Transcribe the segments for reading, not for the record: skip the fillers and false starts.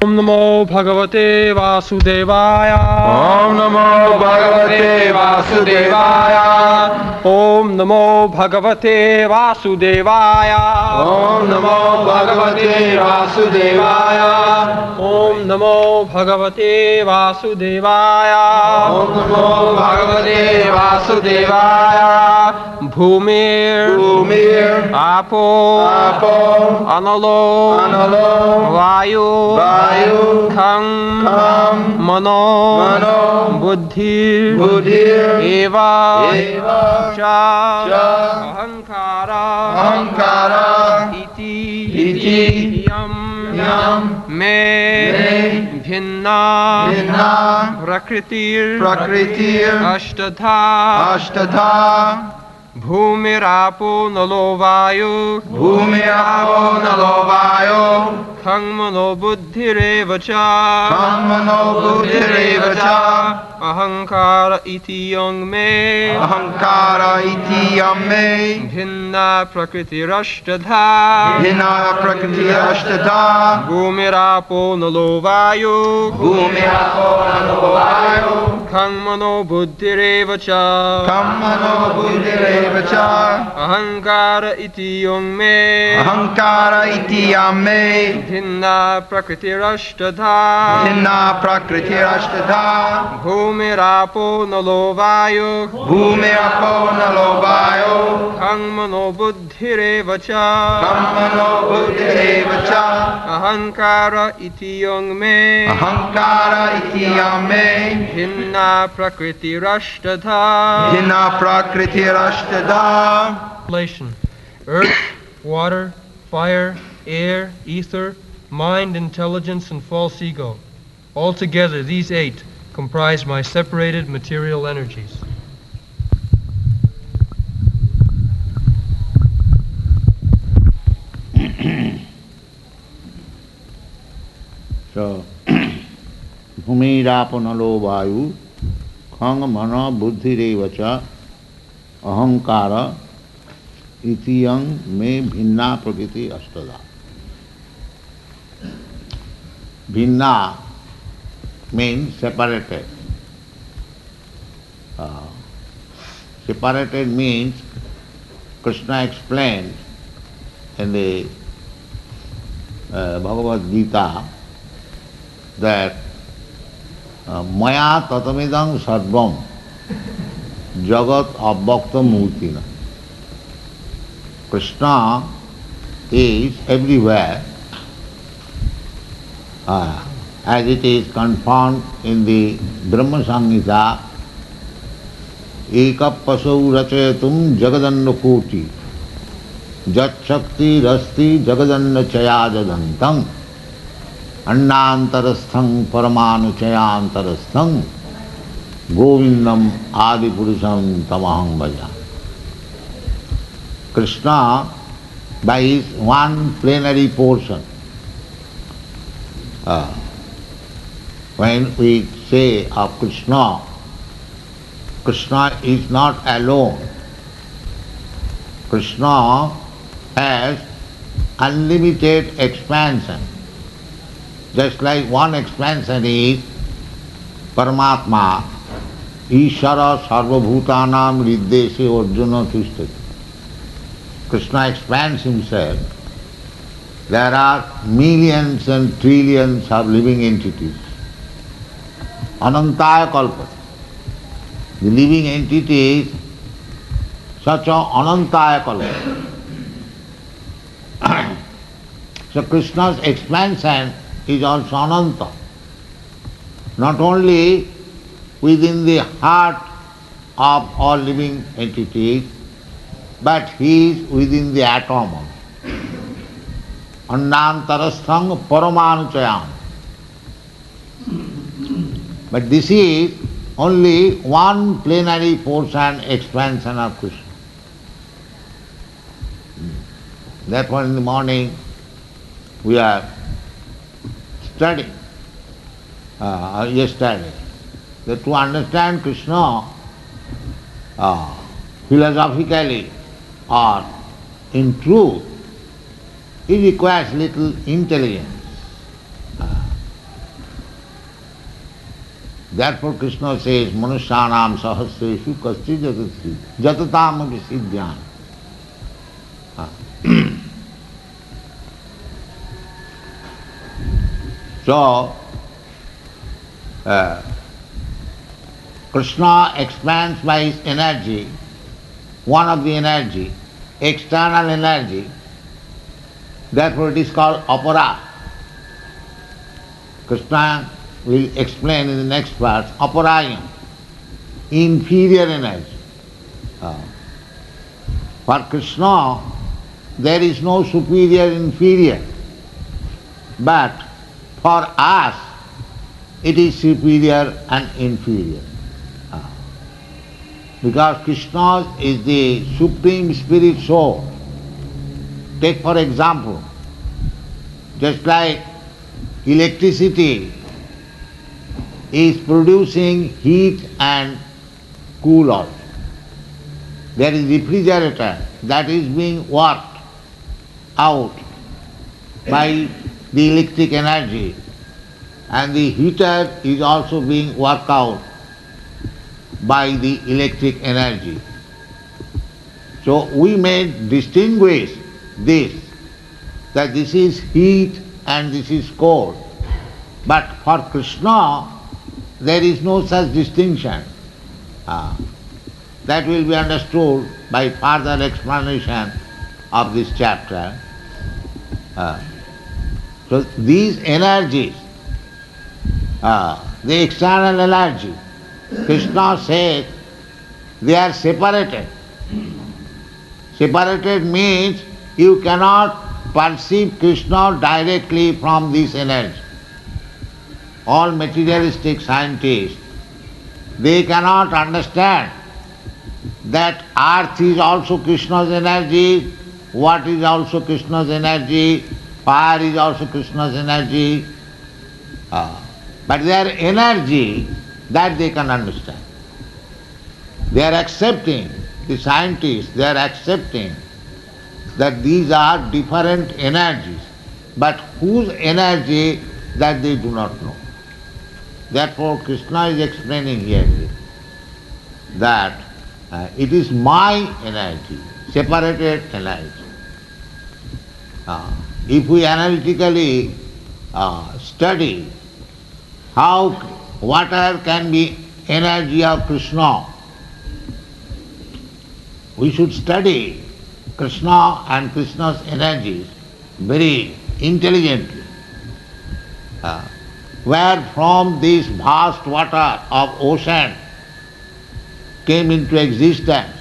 Om Namo Bhagavate Vasudevaya. Om Namo Bhagavate Vasudevaya. Om Namo Bhagavate Vasudevaya. Om Namo Bhagavate Vasudevaya. Om Namo Bhagavate Vasudevaya. Om Namo Bhagavate Vasudevaya. Bhumir Apo Analo Vayu Kham Mano Buddhir Eva Cha Ahankara Iti Yam Me Bhinna Prakritir Ashtadha Bhumirapo nalo vayu Khangmano buddhireva cha Ahankara iti yong me Bhinna prakriti rashtadha Bhumirapo nalo vayu Khangmano buddhireva cha Ahankara iti yong me Bhinna prakriti rashtadha Bhumirapo nalo vayu Khangmano buddhireva cha Ahankara iti yong me Bhinna prakriti rashtadha Relation: earth, water, fire, air, ether, mind, intelligence, and false ego. Altogether, these 8 comprise my separated material energies. So, Bhumirapanalo Vayu, Khang Mana Buddhi Revacha, Ahankara, Itiyang Me Bhinna Prakriti Ashtada. Bhinna means separated. Separated means, Krishna explained in the Bhagavad Gita that Maya tatamidang sarvam jagat abhakta murtina. Krishna is everywhere, as it is confirmed in the Brahma Samhita, Eka pasau rachayatum jagadanna koti jat shakti rasti jagadanna chayajadantang annantarasthang paramanu chayantarasthang govindam adipurusham tamaham bhaja. Krishna, by his one plenary portion, when we say of Krishna, Krishna is not alone. Krishna has unlimited expansion. Just like one expansion is Paramatma, Ishara Sarvabhutanam Riddeshe Arjuna Tishtati. Krishna expands himself. There are millions and trillions of living entities. Anantaya Kalpata. The living entities, such a Anantaya Kalpata. So Krishna's expansion is also Ananta. Not only within the heart of all living entities, but he is within the atom. Annantarasthang paramanuchayam. But this is only one plenary portion expansion of Krishna. Therefore in the morning we are studying, yesterday, that to understand Krishna philosophically or in truth, it requires little intelligence. Therefore Krishna says, Manusyanam sahasreshu kasti jatati jatatam api siddhyam. So, Krishna expands by his energy, one of the energy, external energy, therefore it is called apara. Krishna will explain in the next verse, aparayam, inferior energy. For Krishna, there is no superior, inferior, but for us, it is superior and inferior. Because Krishna is the Supreme Spirit Soul. Take for example, just like electricity is producing heat and cool also. There is refrigerator that is being worked out by the electric energy, and the heater is also being worked out by the electric energy. So we may distinguish this, that this is heat and this is cold. But for Krishna, there is no such distinction. That will be understood by further explanation of this chapter. So these energies, the external energy, Krishna says they are separated. Separated means you cannot perceive Krishna directly from this energy. All materialistic scientists, they cannot understand that earth is also Krishna's energy, water is also Krishna's energy, fire is also Krishna's energy. But their energy, that they can understand. They are accepting, the scientists, they are accepting that these are different energies, but whose energy, that they do not know. Therefore Krishna is explaining here that it is my energy, separated energy. If we analytically study how water can be energy of Krishna, we should study Krishna and Krishna's energies very intelligently. Where from this vast water of ocean came into existence.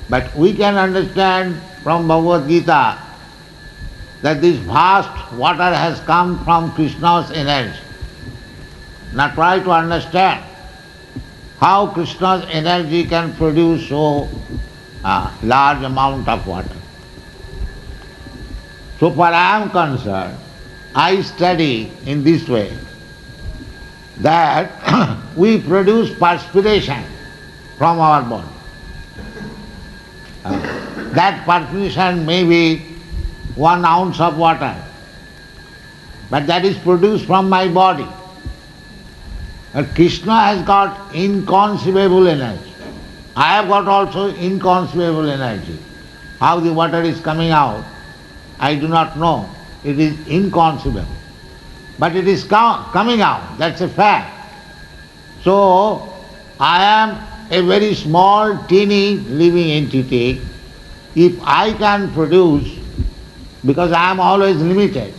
But we can understand from Bhagavad Gita that this vast water has come from Krishna's energy. Now try to understand how Krishna's energy can produce so large amount of water. So far I am concerned, I study in this way that we produce perspiration from our body. That perspiration may be 1 ounce of water, but that is produced from my body. But Krishna has got inconceivable energy. I have got also inconceivable energy. How the water is coming out, I do not know. It is inconceivable. But it is coming out, that's a fact. So, I am a very small, teeny living entity. If I can produce, because I am always limited,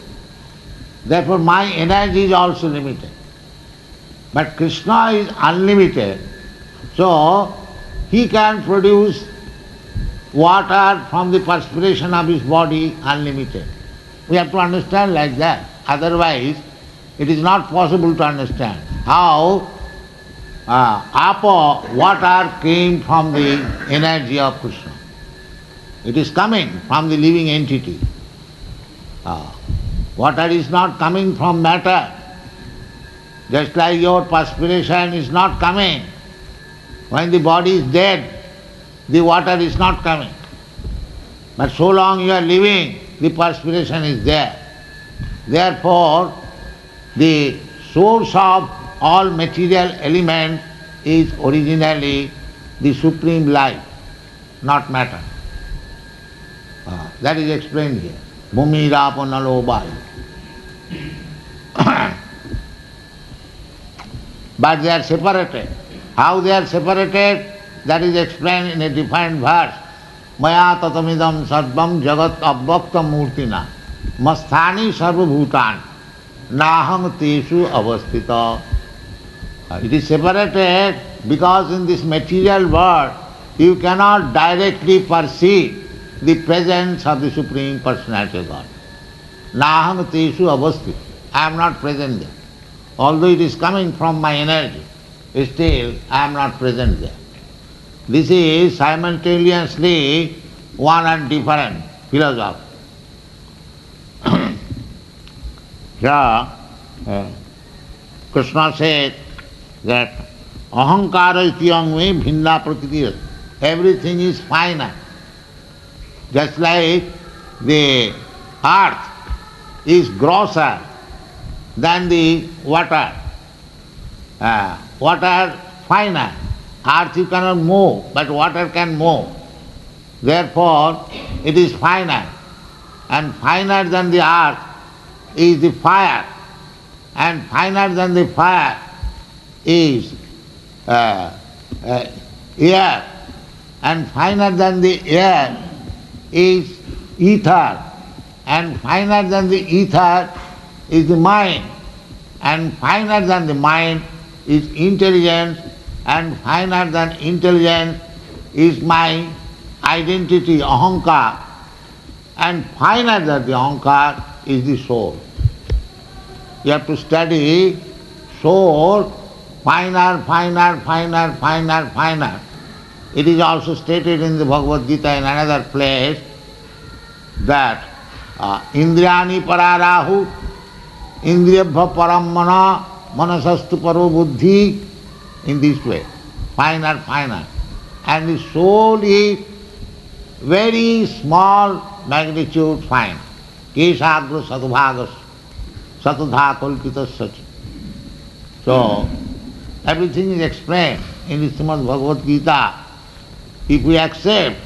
therefore my energy is also limited. But Krishna is unlimited, so he can produce water from the perspiration of his body unlimited. We have to understand like that. Otherwise, it is not possible to understand how water came from the energy of Krishna. It is coming from the living entity. Water is not coming from matter. Just like your perspiration is not coming. When the body is dead, the water is not coming. But so long you are living, the perspiration is there. Therefore, the source of all material element is originally the supreme life, not matter. That is explained here. Bhumi, Rapo, Nalo, Vayu. But they are separated. How they are separated? That is explained in a different verse. Maya tatamidam sarvam jagat abhakta murtina masthani sarva bhutan naham teshu avastita. It is separated because in this material world you cannot directly perceive the presence of the Supreme Personality of God. Naham teshu avastita. I am not present there. Although it is coming from my energy, still I am not present there. This is simultaneously one and different philosophy. Here, Krishna said that ahankara ityangve bhinna prakriti. Everything is finite. Just like the earth is grosser than the water. Water finer. Earth you cannot move, but water can move. Therefore, it is finer. And finer than the earth is the fire. And finer than the fire is air. And finer than the air is ether. And finer than the ether is the mind, and finer than the mind is intelligence, and finer than intelligence is my identity, ahankar, and finer than the ahankar is the soul. You have to study soul, finer, finer, finer, finer, finer. It is also stated in the Bhagavad Gita in another place that Indriyani pararahu Indriyabha paramana manasastu paro buddhi, in this way, finer, finer. And the soul is very small magnitude fine. Keshagra satubhagas satudha kalpitas sachi. So, everything is explained in the Srimad Bhagavad Gita. If we accept,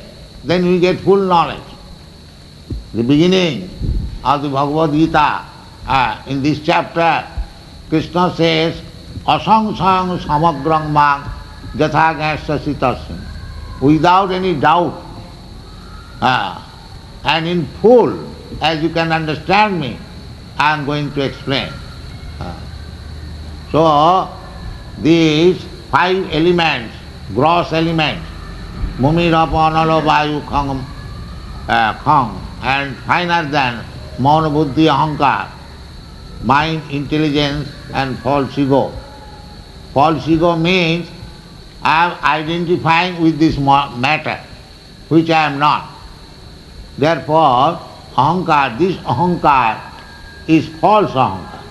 then we get full knowledge. The beginning of the Bhagavad Gita, in this chapter, Krishna says, asangsang samagrang mang jatha gasya sitasya. Without any doubt, and in full, as you can understand me, I am going to explain. So, these 5 elements, gross elements, Mumi, Rapa, Anala, Vayu, Khang, and finer than Mana, Buddhi, Ahankar, mind, intelligence, and false ego. False ego means I am identifying with this matter, which I am not. Therefore, Ahankar, this Ahankar is false Ahankar,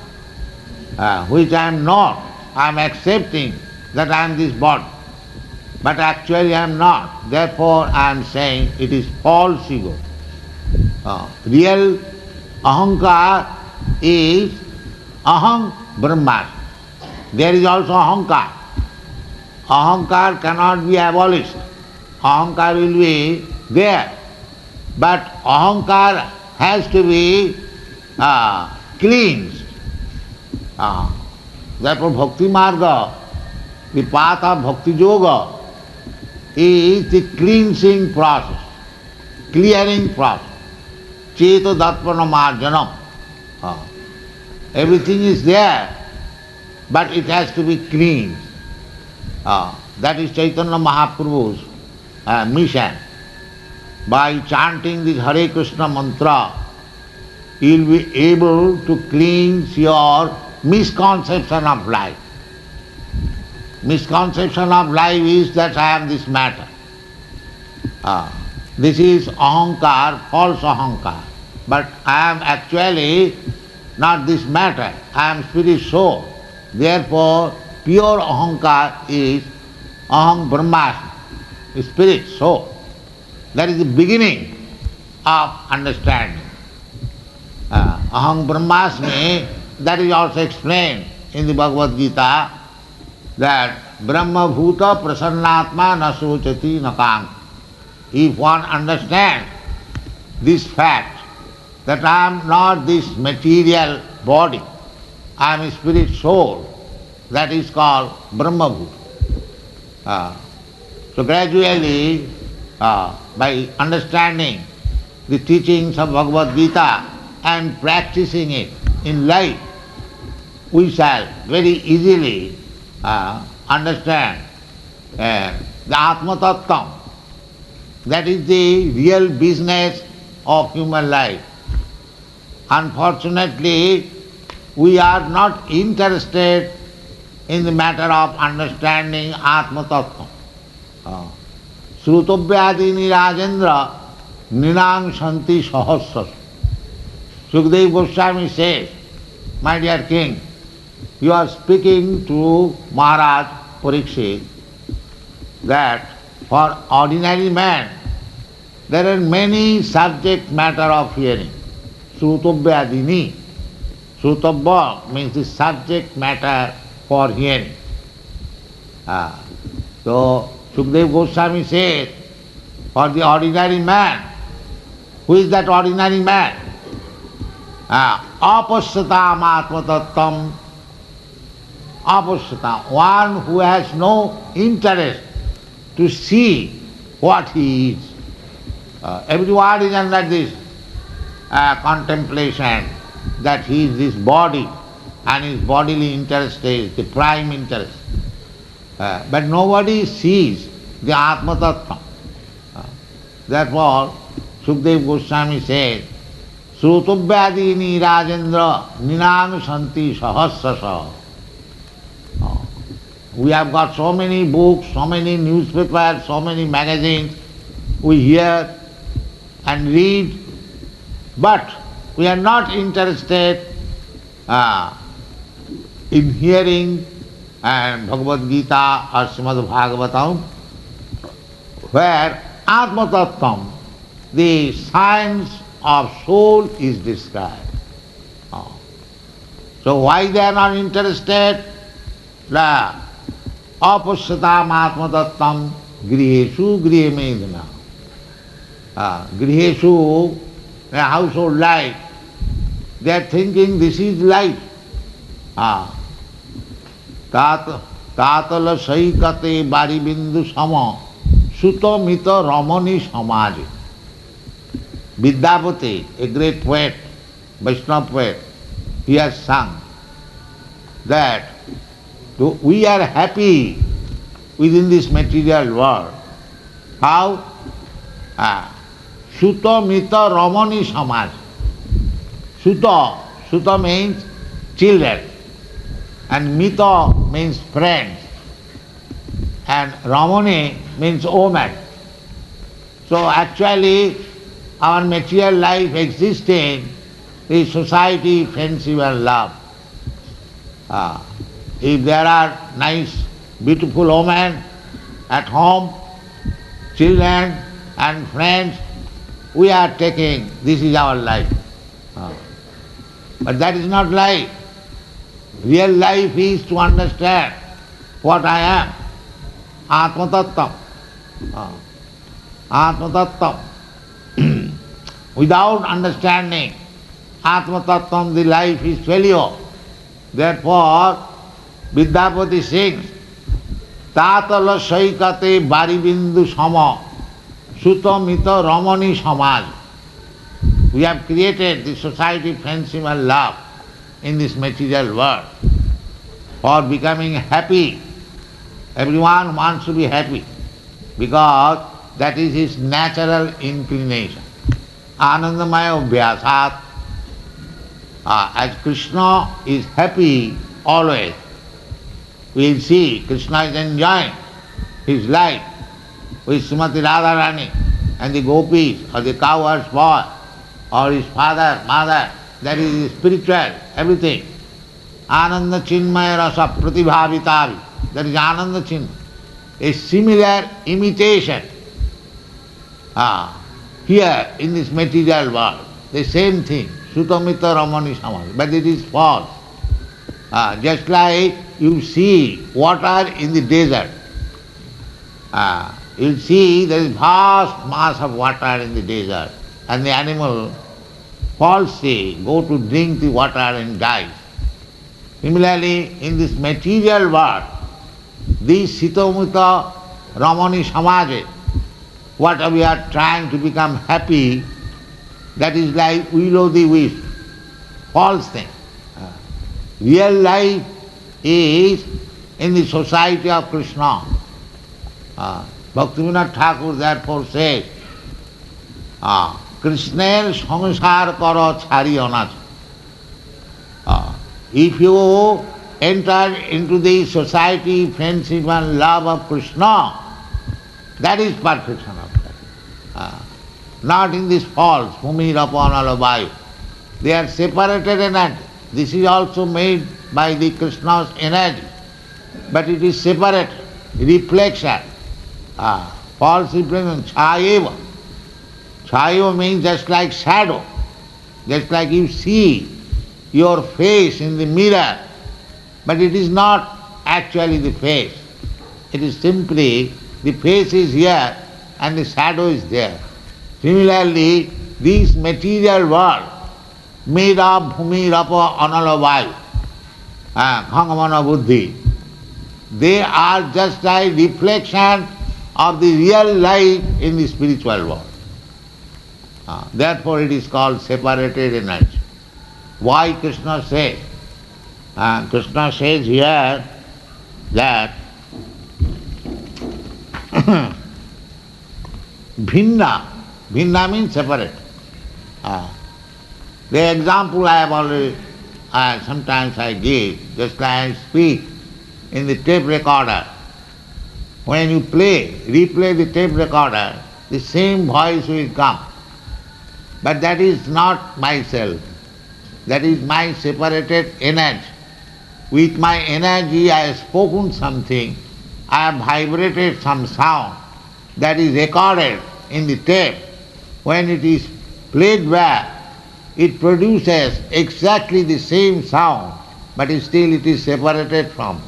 which I am not. I am accepting that I am this body, but actually I am not. Therefore, I am saying it is false ego. Real Ahankar is Aham Brahma. There is also Ahankar. Ahankar cannot be abolished. Ahankar will be there. But Ahankar has to be cleansed. Therefore Bhakti Marga, the path of Bhakti Yoga, is the cleansing process, clearing process. Cheto Datpana Marjanam. Everything is there, but it has to be cleansed. That is Chaitanya Mahaprabhu's mission. By chanting this Hare Krishna mantra, you will be able to cleanse your misconception of life. Misconception of life is that I am this matter. This is Ahankar, false Ahankar. But I am actually not this matter. I am spirit soul. Therefore, pure Ahankar is Aham Brahmasmi, spirit soul. That is the beginning of understanding. Aham Brahmasmi, that is also explained in the Bhagavad Gita that Brahma Bhuta Prasannatma na sochati nakang. If one understands this fact that I am not this material body, I am a spirit soul, that is called Brahma Bhuta. So gradually, by understanding the teachings of Bhagavad Gita and practicing it in life, we shall very easily understand the Atma Tattvam. That is the real business of human life. Unfortunately, we are not interested in the matter of understanding Atma Tattva. Srutobhyadini Rajendra Ninang Shanti Sahasras. Sukadeva Goswami says, my dear king, you are speaking to Maharaj Parikshit that for ordinary man there are many subject matter of hearing. Srutobhyadini. Srutobhya means the subject matter for hearing. So Sukadeva Goswami says, for the ordinary man, who is that ordinary man? Apasyatam atma tattvam. Apasyatam, one who has no interest to see what he is. Everyone is under this contemplation that he is this body and his bodily interest is the prime interest. But nobody sees the Atma Tattva. Therefore, Sukadeva Goswami says, Srutobhyadini Rajendra Ninang Shanti Sahasrasa. We have got so many books, so many newspapers, so many magazines, we hear and read, but we are not interested in hearing Bhagavad Gita or Srimad Bhagavatam, where Atma Tattvam, the science of soul, is described. So why they are not interested? Apasyatam Atma Tattvam griheshu grihe medana. Griheshu, a household life, they are thinking this is life. Tatala saikate bari bindu sama suto mita ramani samaji. Vidyapati, a great poet, Vaishnava poet, he has sung that we are happy within this material world. How? Suta mita ramani samaj. Suta means children, and mita means friends, and ramani means woman. So actually our material life existing is society, friendship and love. If there are nice, beautiful women at home, children and friends, we are taking, this is our life. But that is not life. Real life is to understand what I am. Atma Tattvam. Atma Tattvam. Without understanding Atma Tattvam, the life is failure. Therefore, Vidyapati sings, Tatala saikate bari bindu sama suta mita ramani samaj. We have created the society, friendship and love in this material world for becoming happy. Everyone wants to be happy because that is his natural inclination. Anandamaya abhyasat. As Krishna is happy always, we will see Krishna is enjoying his life with Srimati Radharani and the gopis or the cowherd's boy or his father, mother, that is spiritual, everything. Ananda chinmaya rasa pratibhavitavi, that is Ananda chinmaya. A similar imitation here in this material world, the same thing, Sutamita Ramani Samaj, but it is false. Just like you see water in the desert. You'll see there is vast mass of water in the desert, and the animal falls sick, go to drink the water and dies. Similarly, in this material world, this Sitamutta Ramani Samaje, what we are trying to become happy, that is like will o' the wisp, false thing. Real life is in the society of Krishna. Bhaktivinoda Thakur therefore says, Krishner sangsar karo chari anach. If you enter into the society, friendship and love of Krishna, that is perfection of life. Not in this false, Bhumi Rapanala Vayu. They are separated energy. This is also made by the Krishna's energy, but it is separate, reflection. False reflection, chayeva. Chayeva means just like shadow, just like you see your face in the mirror, but it is not actually the face. It is simply the face is here and the shadow is there. Similarly, this material world made of bhumi, rapa, anala, vayu, khangamana, buddhi, they are just like reflection of the real life in the spiritual world. Therefore it is called separated energy. Why Krishna says? Krishna says here that bhinna means separate. The example I have already, sometimes I give, just like I speak in the tape recorder. When you replay the tape recorder, the same voice will come. But that is not myself. That is my separated energy. With my energy I have spoken something, I have vibrated some sound that is recorded in the tape. When it is played back, it produces exactly the same sound, but still it is separated from.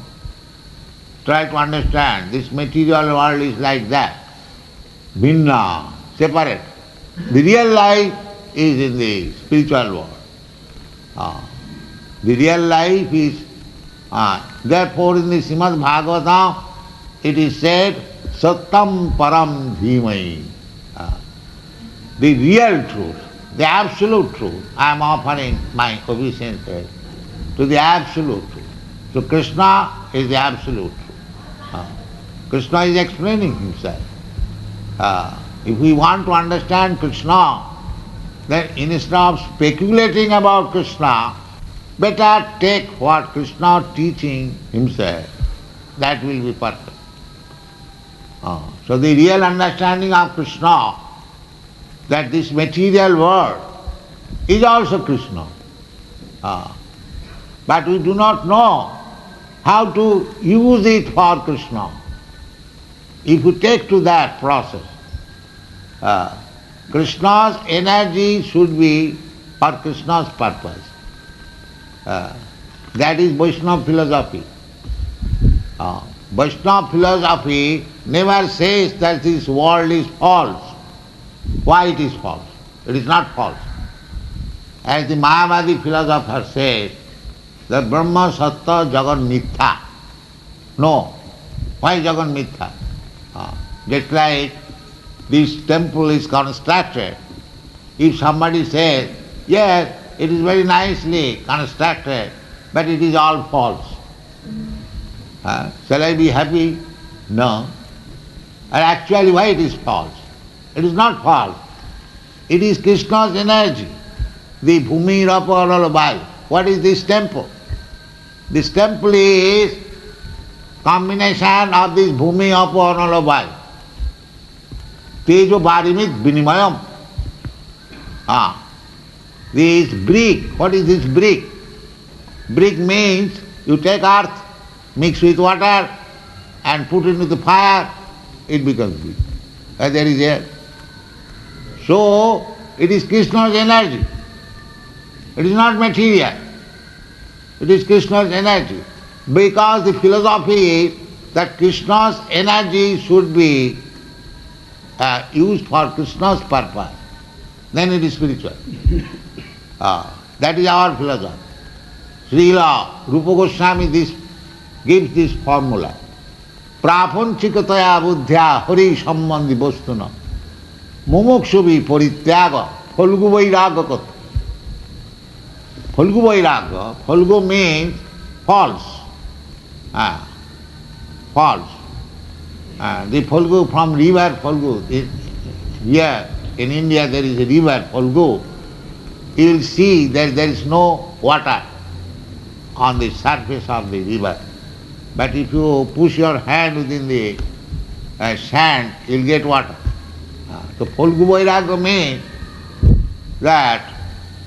Try to understand, this material world is like that. Bhinna, separate. The real life is in the spiritual world. The real life is, therefore in the Srimad Bhagavatam it is said, Sattam Param Dhimai. The real truth, the absolute truth, I am offering my obeisances to the absolute truth. So Krishna is the absolute truth. Krishna is explaining himself. If we want to understand Krishna, then instead of speculating about Krishna, better take what Krishna is teaching himself. That will be perfect. So the real understanding of Krishna, that this material world is also Krishna. But we do not know how to use it for Krishna. If you take to that process, Krishna's energy should be for Krishna's purpose. That is Vaishnava philosophy. Vaishnava philosophy never says that this world is false. Why it is false? It is not false. As the Mayavadi philosopher says, that Brahma Sattva Jagan Mithya. No. Why Jagan Mithya? Just like this temple is constructed, if somebody says, yes, it is very nicely constructed, but it is all false. Shall I be happy? No. And actually why it is false? It is not false. It is Krishna's energy, the Bhumi Rapa Vayu. What is this temple? This temple is combination of this Bhumi Rapa Vayu. Tejo Varimit Vinimayam. This brick, what is this brick? Brick means you take earth, mix with water and put it into the fire, it becomes brick. And there is air. So, it is Krishna's energy. It is not material. It is Krishna's energy. Because the philosophy is that Krishna's energy should be used for Krishna's purpose, then it is spiritual. That is our philosophy. Srila Rupa Goswami gives this formula. Prapanchikataya buddhya hari sambandhi vastuna mumukshubhi parityaga phalgu vairaga kat. Phalgu vairaga, phalgu means false. False. The Phalgu from river Phalgu. Here in India there is a river Phalgu. You will see that there is no water on the surface of the river. But if you push your hand within the sand, you will get water. So Phalgu Vairaga means that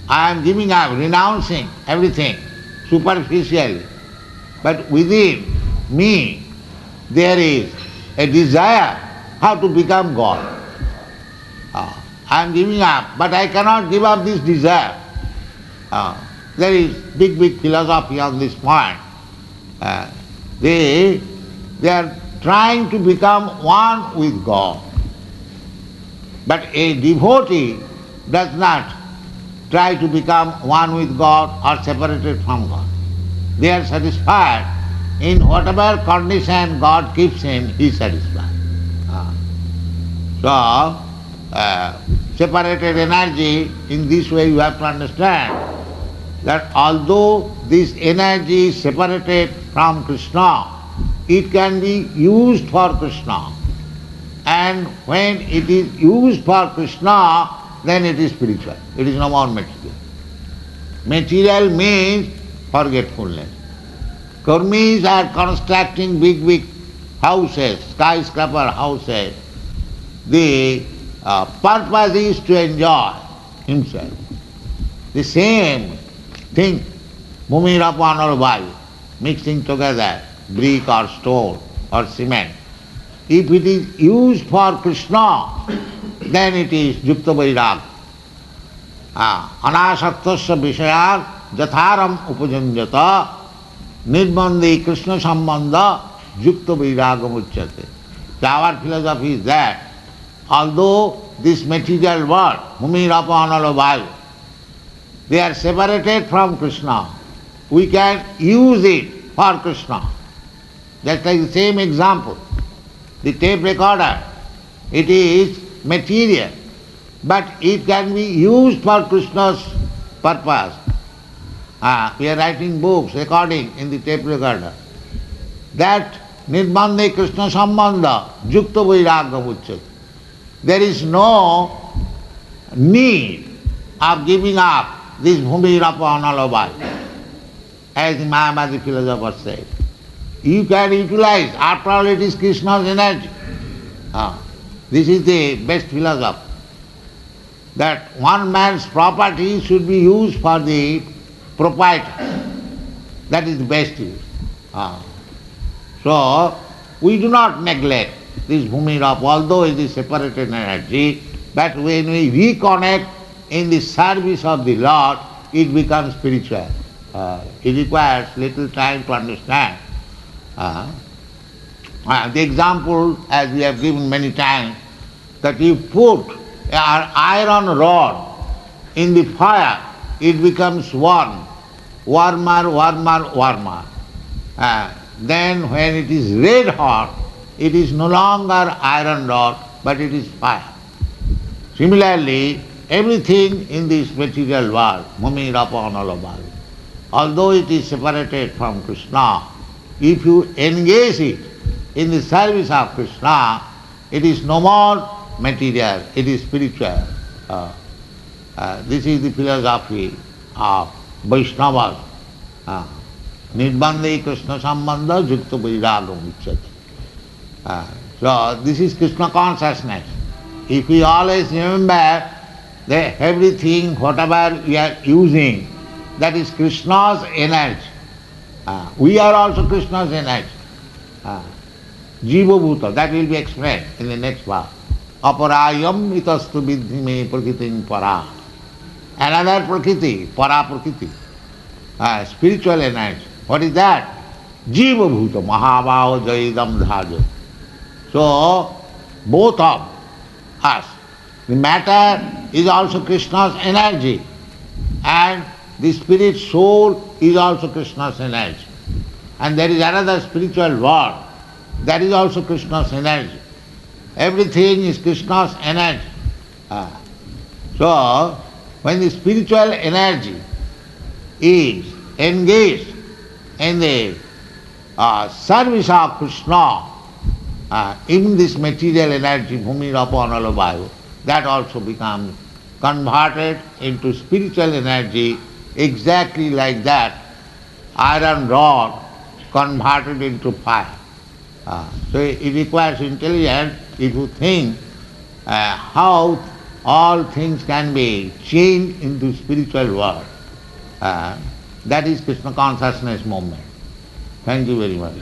I am giving up, renouncing everything superficially. But within me there is a desire how to become God. I am giving up, but I cannot give up this desire. There is big philosophy on this point. They are trying to become one with God. But a devotee does not try to become one with God or separated from God. They are satisfied in whatever condition God keeps him, he is satisfied. So, separated energy, in this way you have to understand that although this energy is separated from Krishna, it can be used for Krishna. And when it is used for Krishna, then it is spiritual. It is no more material. Material means forgetfulness. Karmis are constructing big houses, skyscraper houses. The purpose is to enjoy himself. The same thing, Bhumirapan or Vayu, mixing together brick or stone or cement. If it is used for Krishna, then it is Yukta Vairag. Anasaktasya Vishayar Jatharam Upajanjata Nirbandhi Krishna Sambandha Yukta Vairagam Uchyate. Our philosophy is that although this material world, Bhumirapan or Vayu, they are separated from Krishna, we can use it for Krishna. Just like the same example. The tape recorder, it is material, but it can be used for Krishna's purpose. We are writing books, recording in the tape recorder. That Nirbandhe Krishna Sambandha, Yukta Vairagya Uchyate. There is no need of giving up this Bhumirapanalabhaya, as the Mayavadi philosopher said. You can utilize, after all it is Krishna's energy. This is the best philosophy. That one man's property should be used for the proprietor. That is the best use. So, we do not neglect this Bhumirapa, although it is separated energy, but when we reconnect in the service of the Lord, it becomes spiritual. It requires little time to understand. The example, as we have given many times, that you put an iron rod in the fire, it becomes warm, warmer. Then when it is red hot, it is no longer iron rod, but it is fire. Similarly, everything in this material world, Mumi, Rapa, Analabhali, although it is separated from Krishna, if you engage it in the service of Krishna, it is no more material, it is spiritual. This is the philosophy of Vaishnavas. Nirbandhe Krishna Sambandha Yukta Vairagam Uchyate. So this is Krishna consciousness. If we always remember that everything, whatever we are using, that is Krishna's energy. We are also Krishna's energy. Jiva Bhuta, that will be explained in the next verse. Aparayam itastu vidhime prakritim para. Another prakriti, para prakriti. spiritual energy. What is that? Jiva bhuta mahabhava jaidam dhajo. So, both of us, the matter is also Krishna's energy, and the spirit soul is also Krishna's energy. And there is another spiritual world, that is also Krishna's energy. Everything is Krishna's energy. So, when the spiritual energy is engaged in the service of Krishna, in this material energy, bhumi rapa anala vayu, that also becomes converted into spiritual energy, exactly like that iron rod converted into fire. So it requires intelligence if you think how all things can be changed into spiritual world. That is Krishna consciousness movement. Thank you very much.